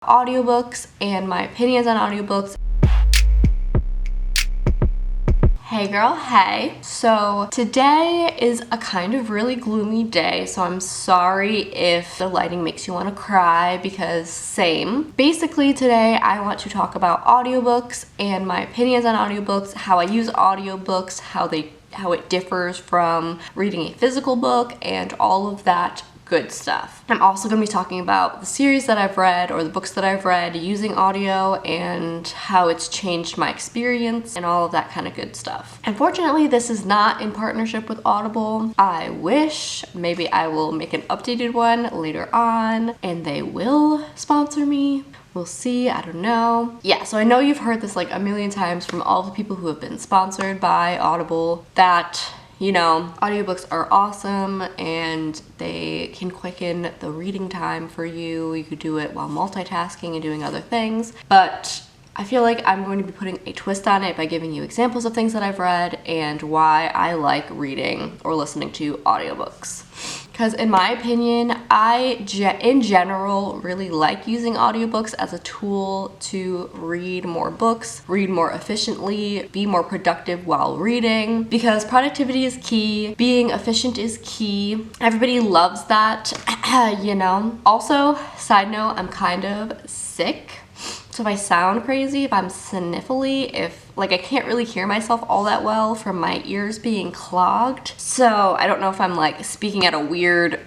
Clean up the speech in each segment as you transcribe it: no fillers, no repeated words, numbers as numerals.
audiobooks and my opinions on audiobooks. Hey girl, hey. So today is a kind of really gloomy day, so I'm sorry if the lighting makes you want to cry because same. Basically today I want to talk about audiobooks and my opinions on audiobooks, how I use audiobooks, how it differs from reading a physical book, and all of that good stuff. I'm also going to be talking about the series that I've read or the books that I've read using audio and how it's changed my experience and all of that kind of good stuff. Unfortunately, this is not in partnership with Audible. I wish. Maybe I will make an updated one later on and they will sponsor me. We'll see, I don't know. Yeah, so I know you've heard this like a million times from all the people who have been sponsored by Audible that, you know, audiobooks are awesome and they can quicken the reading time for you. You could do it while multitasking and doing other things. But I feel like I'm going to be putting a twist on it by giving you examples of things that I've read and why I like reading or listening to audiobooks. Because in my opinion, in general really like using audiobooks as a tool to read more books, read more efficiently, be more productive while reading, because productivity is key, being efficient is key. Everybody loves that, you know. Also, side note, I'm kind of sick. So if I sound crazy, if I'm sniffly, if like I can't really hear myself all that well from my ears being clogged. So I don't know if I'm like speaking at a weird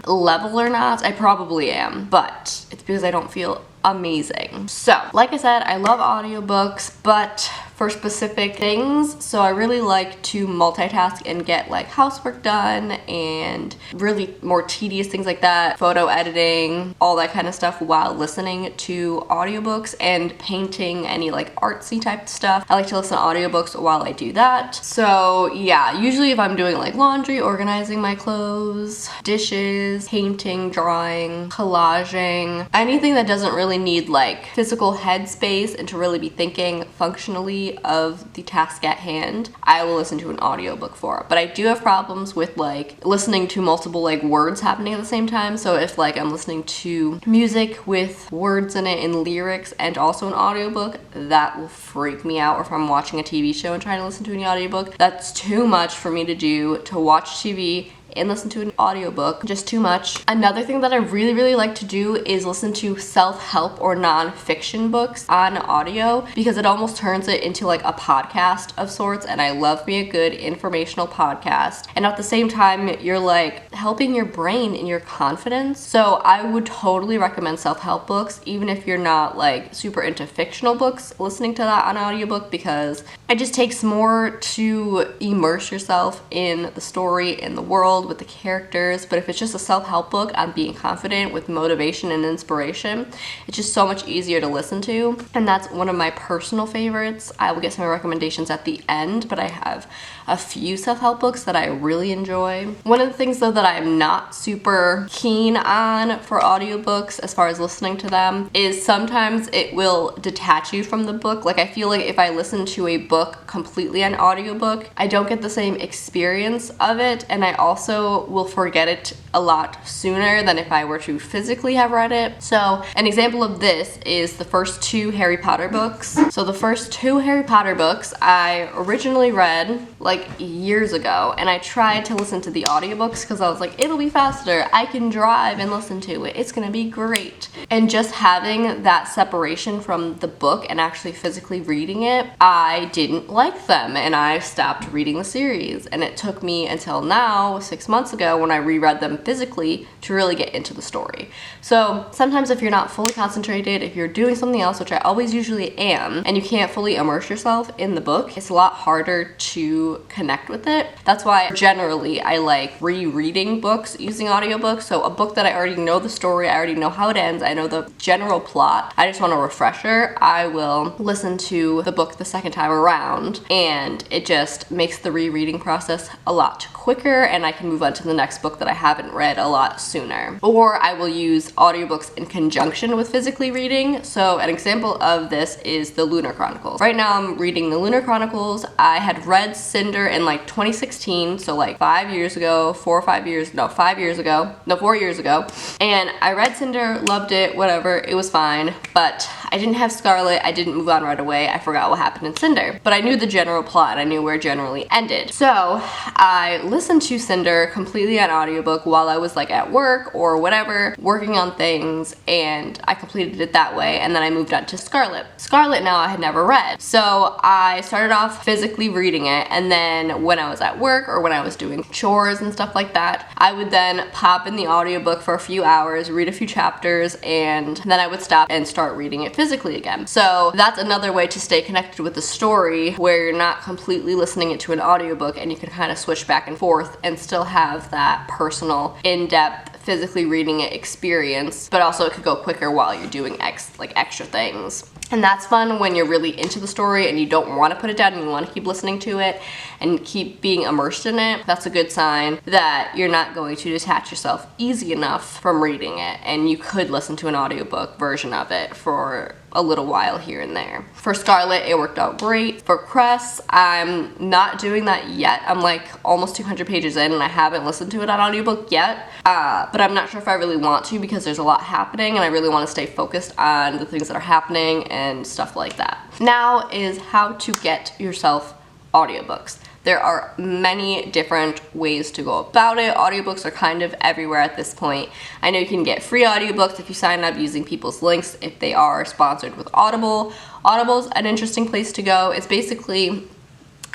level or not. I probably am, but it's because I don't feel amazing. So like I said, I love audiobooks, but for specific things. So I really like to multitask and get like housework done and really more tedious things like that, photo editing, all that kind of stuff while listening to audiobooks and painting, any like artsy type stuff. I like to listen to audiobooks while I do that. So yeah, usually if I'm doing like laundry, organizing my clothes, dishes, painting, drawing, collaging, anything that doesn't really need like physical headspace and to really be thinking functionally of the task at hand, I will listen to an audiobook for. But I do have problems with like listening to multiple like words happening at the same time. So if like I'm listening to music with words in it and lyrics and also an audiobook, that will freak me out. Or if I'm watching a TV show and trying to listen to an audiobook, that's too much for me to do, to watch TV and listen to an audiobook, just too much. Another thing that I really like to do is listen to self-help or non-fiction books on audio, because it almost turns it into like a podcast of sorts, and I love me a good informational podcast. And at the same time, you're like helping your brain and your confidence. So I would totally recommend self-help books, even if you're not like super into fictional books, listening to that on audiobook, because it just takes more to immerse yourself in the story, in the world, with the characters. But if it's just a self-help book on being confident with motivation and inspiration, it's just so much easier to listen to, and that's one of my personal favorites. I will get some recommendations at the end, but I have a few self-help books that I really enjoy. One of the things though that I'm not super keen on for audiobooks as far as listening to them is sometimes it will detach you from the book. Like I feel like if I listen to a book completely on audiobook, I don't get the same experience of it, and I also will forget it a lot sooner than if I were to physically have read it. So an example of this is the first two Harry Potter books. So the first two Harry Potter books I originally read like years ago, and I tried to listen to the audiobooks because I was like, it'll be faster, I can drive and listen to it, it's gonna be great. And just having that separation from the book and actually physically reading it, I didn't like them and I stopped reading the series. And it took me until now, 6 months ago, when I reread them physically, to really get into the story. So sometimes if you're not fully concentrated, if you're doing something else, which I always usually am, and you can't fully immerse yourself in the book, it's a lot harder to connect with it. That's why generally I like rereading books using audiobooks. So a book that I already know the story, I already know how it ends, I know the general plot, I just want a refresher, I will listen to the book the second time around, and it just makes the rereading process a lot quicker, and I can can move on to the next book that I haven't read a lot sooner. Or I will use audiobooks in conjunction with physically reading. So an example of this is the Lunar Chronicles. Right now I'm reading the Lunar Chronicles. I had read Cinder in like 2016, so like 5 years ago, 4 years ago. And I read Cinder, loved it, whatever, it was fine, but I didn't have Scarlet, I didn't move on right away, I forgot what happened in Cinder. But I knew the general plot, I knew where it generally ended. So I listened to Cinder completely on audiobook while I was like at work or whatever, working on things, and I completed it that way, and then I moved on to Scarlet. Scarlet now I had never read. So I started off physically reading it, and then when I was at work or when I was doing chores and stuff like that, I would then pop in the audiobook for a few hours, read a few chapters, and then I would stop and start reading it physically again. So that's another way to stay connected with the story, where you're not completely listening it to an audiobook and you can kind of switch back and forth and still have that personal, in-depth, physically reading it experience, but also it could go quicker while you're doing extra things. And that's fun when you're really into the story and you don't want to put it down and you want to keep listening to it and keep being immersed in it. That's a good sign that you're not going to detach yourself easy enough from reading it, and you could listen to an audiobook version of it for a little while here and there. For Scarlet, it worked out great. For Cress, I'm not doing that yet. I'm like almost 200 pages in and I haven't listened to it on audiobook yet, but I'm not sure if I really want to because there's a lot happening and I really want to stay focused on the things that are happening and stuff like that. Now is how to get yourself audiobooks. There are many different ways to go about it. Audiobooks are kind of everywhere at this point. I know you can get free audiobooks if you sign up using people's links if they are sponsored with Audible. Audible's an interesting place to go. It's basically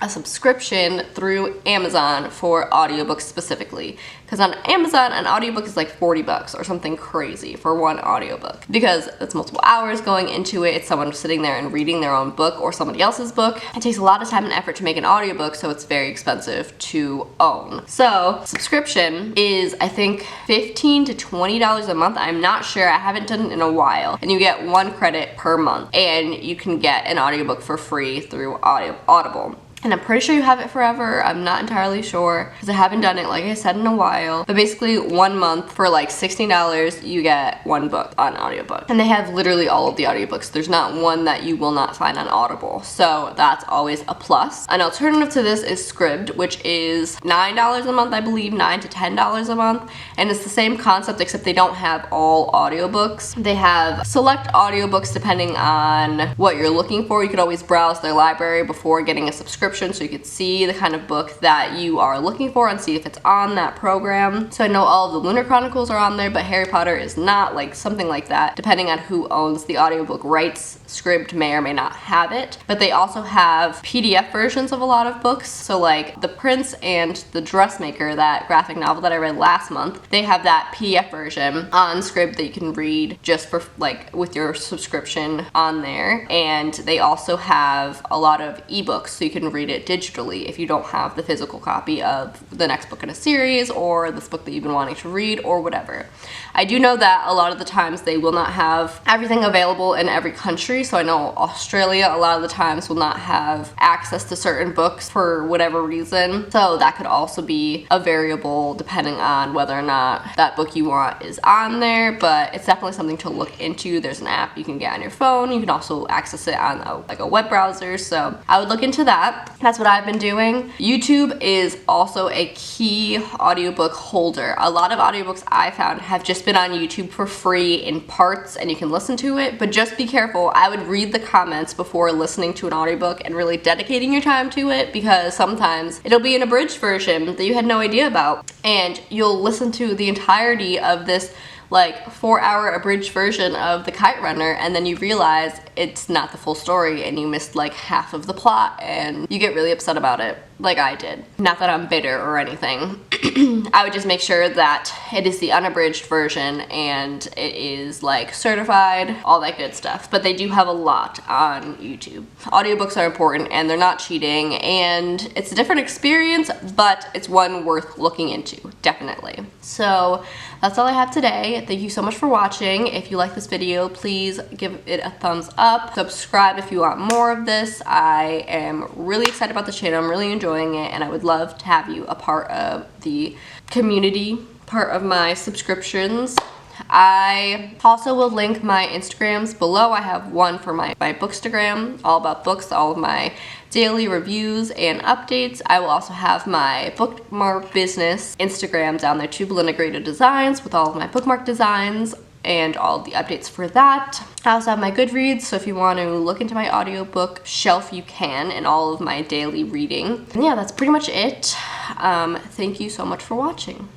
a subscription through Amazon for audiobooks specifically. Because on Amazon, an audiobook is like $40 or something crazy for one audiobook. Because it's multiple hours going into it, it's someone sitting there and reading their own book or somebody else's book. It takes a lot of time and effort to make an audiobook, so it's very expensive to own. So, subscription is, I think, $15 to $20 a month. I'm not sure, I haven't done it in a while. And you get 1 credit per month. And you can get an audiobook for free through Audible. And I'm pretty sure you have it forever. I'm not entirely sure because I haven't done it, like I said, in a while. But basically 1 month for like $16, you get 1 book on audiobook. And they have literally all of the audiobooks. There's not one that you will not find on Audible. So that's always a plus. An alternative to this is Scribd, which is $9 a month, I believe, $9 to $10 a month. And it's the same concept except they don't have all audiobooks. They have select audiobooks depending on what you're looking for. You could always browse their library before getting a subscription, so you could see the kind of book that you are looking for and see if it's on that program. So I know all of the Lunar Chronicles are on there, but Harry Potter is not, like something like that. Depending on who owns the audiobook rights, Scribd may or may not have it. But they also have PDF versions of a lot of books. So like The Prince and the Dressmaker, that graphic novel that I read last month, they have that PDF version on Scribd that you can read just for like with your subscription on there. And they also have a lot of ebooks, so you can read it digitally if you don't have the physical copy of the next book in a series or this book that you've been wanting to read or whatever. I do know that a lot of the times they will not have everything available in every country, so I know Australia a lot of the times will not have access to certain books for whatever reason, so that could also be a variable depending on whether or not that book you want is on there, but it's definitely something to look into. There's an app you can get on your phone. You can also access it on a web browser, so I would look into that. That's what I've been doing. YouTube is also a key audiobook holder. A lot of audiobooks I found have just been on YouTube for free in parts and you can listen to it, but just be careful. I would read the comments before listening to an audiobook and really dedicating your time to it, because sometimes it'll be an abridged version that you had no idea about and you'll listen to the entirety of this like 4-hour abridged version of The Kite Runner, and then you realize it's not the full story and you missed like half of the plot and you get really upset about it, like I did. Not that I'm bitter or anything. I would just make sure that it is the unabridged version and it is like certified, all that good stuff. But they do have a lot on YouTube. Audiobooks are important and they're not cheating, and it's a different experience, but it's one worth looking into, definitely. So that's all I have today. Thank you so much for watching. If you like this video, please give it a thumbs up. Subscribe if you want more of this. I am really excited about the channel. I'm really enjoying enjoying it, and I would love to have you a part of the community, part of my subscriptions. I also will link my Instagrams below. I have one for my Bookstagram, all about books, all of my daily reviews and updates. I will also have my bookmark business Instagram down there too, Belinda Graded Designs, with all of my bookmark designs and all the updates for that. I also have my Goodreads, so if you want to look into my audiobook shelf, you can, and all of my daily reading. And yeah, that's pretty much it. Thank you so much for watching.